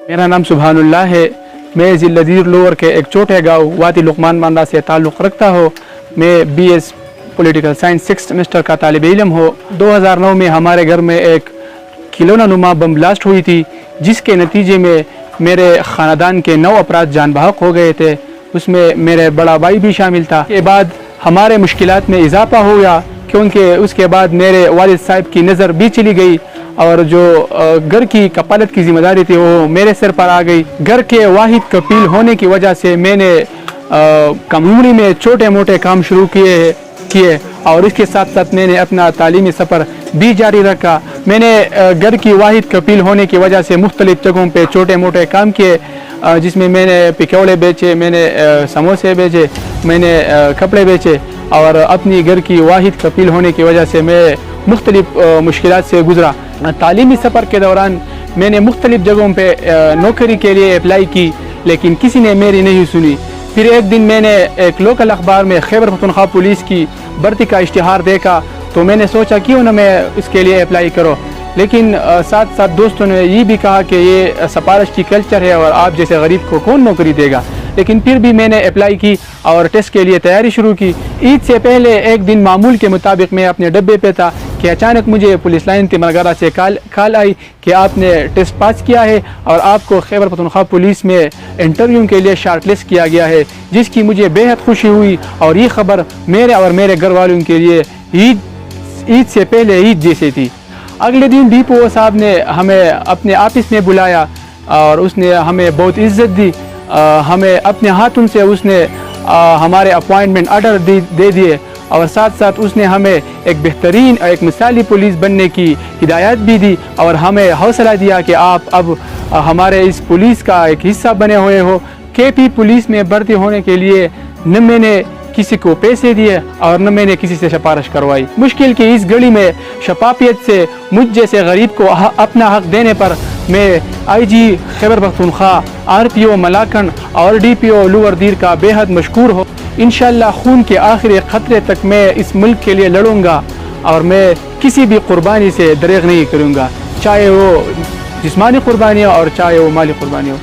میرا نام سبحان اللہ ہے. میں ضلع لذیر لور کے ایک چھوٹے گاؤں وادی لقمان باندہ سے تعلق رکھتا ہوں. میں BS political science 6th semester کا طالب علم ہوں. 2009 میں ہمارے گھر میں ایک کھلونا نما بم بلاسٹ ہوئی تھی، جس کے نتیجے میں میرے خاندان کے 9 افراد جان بحق ہو گئے تھے. اس میں میرے بڑا بھائی بھی شامل تھا. اس کے بعد ہمارے مشکلات میں اضافہ ہو گیا، کیونکہ اس کے بعد میرے والد صاحب کی نظر بھی چلی گئی اور جو گھر کی کفالت کی ذمہ داری تھی وہ میرے سر پر آ گئی. گھر کے واحد کفیل ہونے کی وجہ سے میں نے کم عمری میں چھوٹے موٹے کام شروع کیے اور اس کے ساتھ ساتھ میں نے اپنا تعلیمی سفر بھی جاری رکھا. میں نے گھر کی واحد کفیل ہونے کی وجہ سے مختلف جگہوں پہ چھوٹے موٹے کام کیے، جس میں میں نے پکوڑے بیچے، میں نے سموسے بیچے، میں نے کپڑے بیچے، اور اپنی گھر کی واحد کفیل ہونے کی وجہ سے میں مختلف مشکلات سے گزرا. تعلیمی سفر کے دوران میں نے مختلف جگہوں پہ نوکری کے لیے اپلائی کی، لیکن کسی نے میری نہیں سنی. پھر ایک دن میں نے ایک لوکل اخبار میں خیبر پختونخوا پولیس کی بھرتی کا اشتہار دیکھا، تو میں نے سوچا کیوں نہ میں اس کے لیے اپلائی کرو. لیکن ساتھ ساتھ دوستوں نے یہ بھی کہا کہ یہ سفارش کی کلچر ہے اور آپ جیسے غریب کو کون نوکری دے گا. لیکن پھر بھی میں نے اپلائی کی اور ٹیسٹ کے لیے تیاری شروع کی. عید سے پہلے ایک دن معمول کے مطابق میں اپنے ڈبے پہ تھا کہ اچانک مجھے پولیس لائن تمرگرہ سے کال آئی کہ آپ نے ٹیسٹ پاس کیا ہے اور آپ کو خیبر پختونخوا پولیس میں انٹرویو کے لیے شارٹ لسٹ کیا گیا ہے، جس کی مجھے بے حد خوشی ہوئی. اور یہ خبر میرے اور میرے گھر والوں کے لیے عید سے پہلے عید جیسے تھی. اگلے دن DPO صاحب نے ہمیں اپنے آفس میں بلایا اور اس نے ہمیں بہت عزت دی. ہمیں اپنے ہاتھوں سے اس نے ہمارے اپوائنٹمنٹ آرڈر دے دیے اور ساتھ ساتھ اس نے ہمیں ایک بہترین اور ایک مثالی پولیس بننے کی ہدایت بھی دی اور ہمیں حوصلہ دیا کہ آپ اب ہمارے اس پولیس کا ایک حصہ بنے ہوئے ہو. KP پولیس میں بھرتی ہونے کے لیے نہ میں نے کسی کو پیسے دیے اور نہ میں نے کسی سے سفارش کروائی. مشکل کی اس گھڑی میں شفافیت سے مجھ جیسے غریب کو اپنا حق دینے پر میں IG خیبر پختونخوا، RPO ملاکنڈ اور DPO لوور دیر کا بے حد مشکور ہوں. انشاءاللہ خون کے آخری قطرے تک میں اس ملک کے لیے لڑوں گا اور میں کسی بھی قربانی سے دریغ نہیں کروں گا، چاہے وہ جسمانی قربانی ہو اور چاہے وہ مالی قربانی ہو.